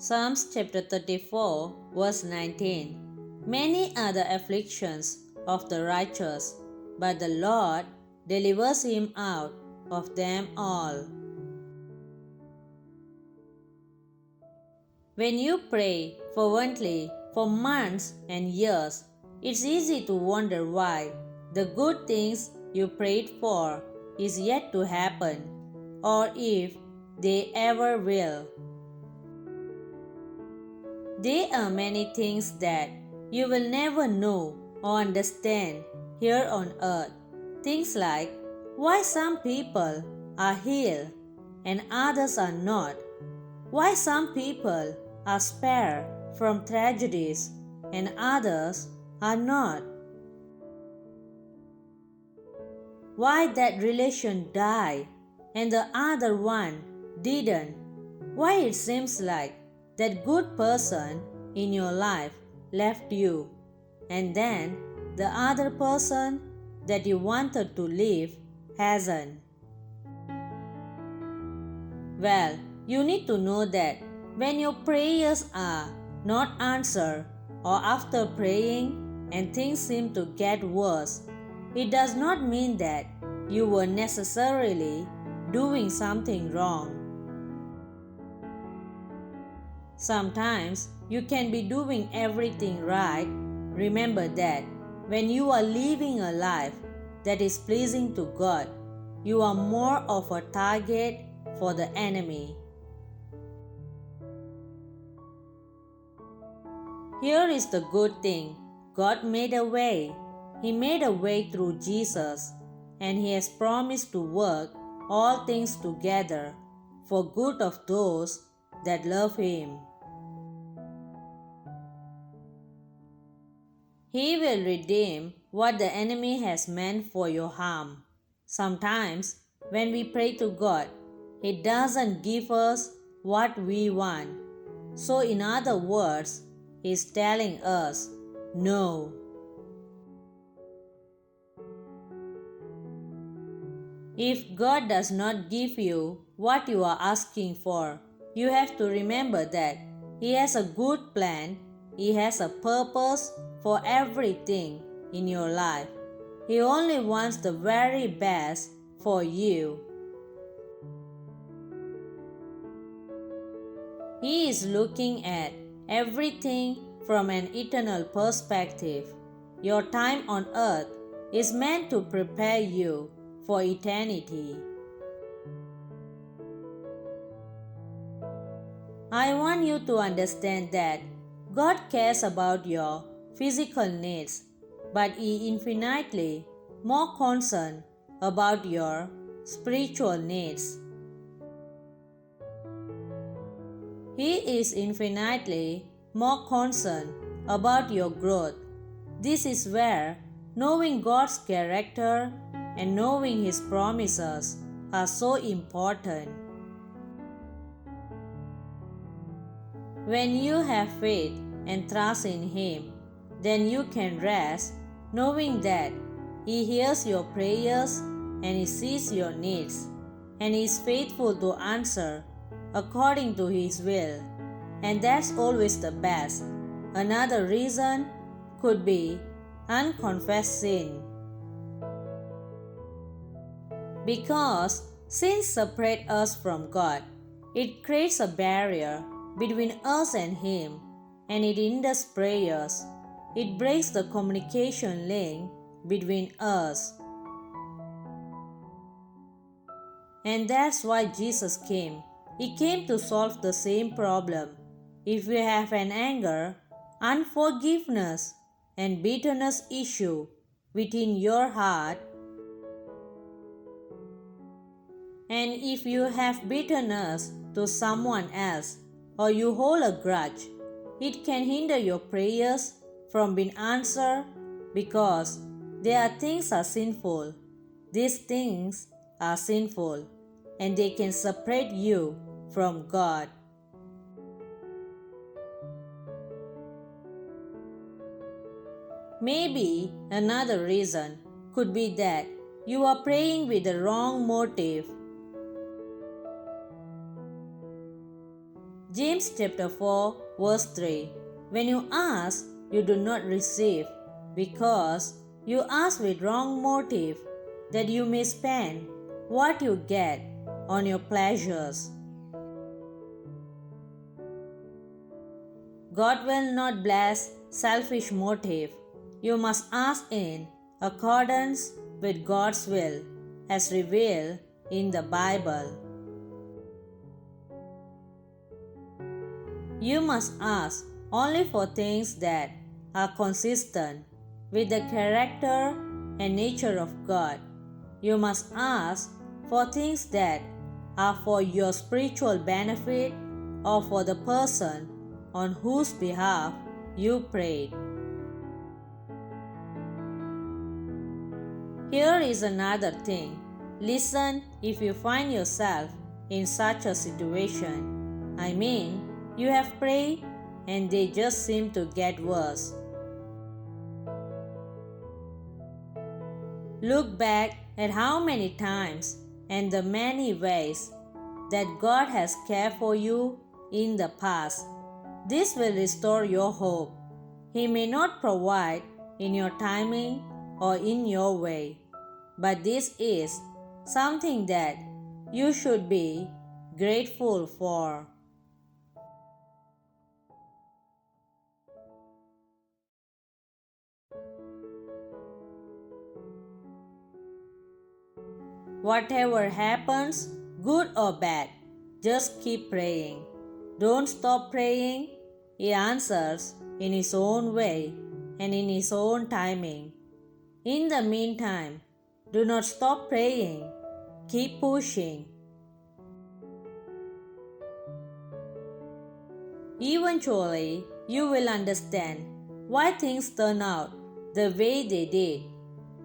Psalms chapter 34, verse 19. Many are the afflictions of the righteous, but the Lord delivers him out of them all. When you pray fervently for months and years, it's easy to wonder why the good things you prayed for is yet to happen, or if they ever will. There are many things that you will never know or understand here on earth. Things like why some people are healed and others are not, why some people are spared from tragedies and others are not, why that relation died and the other one didn't, why it seems like that good person in your life left you, and then the other person that you wanted to leave hasn't. Well, you need to know that when your prayers are not answered, or after praying and things seem to get worse, it does not mean that you were necessarily doing something wrong. Sometimes you can be doing everything right. Remember that when you are living a life that is pleasing to God, you are more of a target for the enemy. Here is the good thing. God made a way. He made a way through Jesus, and He has promised to work all things together for good of those that love Him. He will redeem what the enemy has meant for your harm. Sometimes, when we pray to God, He doesn't give us what we want. So, in other words, He's telling us, no. If God does not give you what you are asking for, you have to remember that He has a good plan, He has a purpose for everything in your life. He only wants the very best for you. He is looking at everything from an eternal perspective. Your time on earth is meant to prepare you for eternity. I want you to understand that God cares about your physical needs, but He is infinitely more concerned about your spiritual needs. He is infinitely more concerned about your growth. This is where knowing God's character and knowing His promises are so important. When you have faith and trust in Him, then you can rest knowing that He hears your prayers and He sees your needs, and He is faithful to answer according to His will. And that's always the best. Another reason could be unconfessed sin. Because sin separates us from God, it creates a barrier between us and Him, and it hinders prayers. It breaks the communication link between us. And that's why Jesus came. He came to solve the same problem. If you have an anger, unforgiveness, and bitterness issue within your heart, and if you have bitterness to someone else or you hold a grudge, it can hinder your prayers from being answered because things are sinful. These things are sinful and they can separate you from God. Maybe another reason could be that you are praying with the wrong motive. James chapter 4 verse 3. When you ask, you do not receive, because you ask with wrong motive, that you may spend what you get on your pleasures. God will not bless selfish motive. You must ask in accordance with God's will, as revealed in the Bible. You must ask only for things that are consistent with the character and nature of God. You must ask for things that are for your spiritual benefit or for the person on whose behalf you prayed. Here is another thing. Listen if you find yourself in such a situation. I mean, you have prayed and they just seem to get worse. Look back at how many times and the many ways that God has cared for you in the past. This will restore your hope. He may not provide in your timing or in your way, but this is something that you should be grateful for. Whatever happens, good or bad, just keep praying. Don't stop praying. He answers in His own way and in His own timing. In the meantime, do not stop praying. Keep pushing. Eventually, you will understand why things turn out the way they did.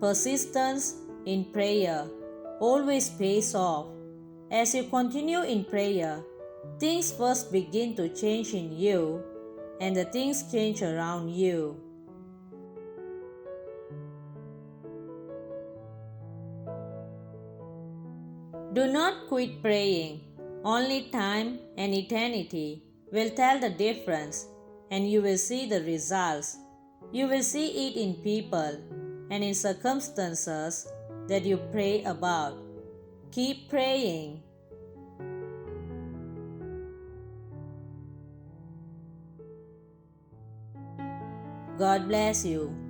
Persistence in prayer always pays off. As you continue in prayer, things first begin to change in you, and the things change around you. Do not quit praying. Only time and eternity will tell the difference, and you will see the results. You will see it in people and in circumstances that you pray about. Keep praying. God bless you.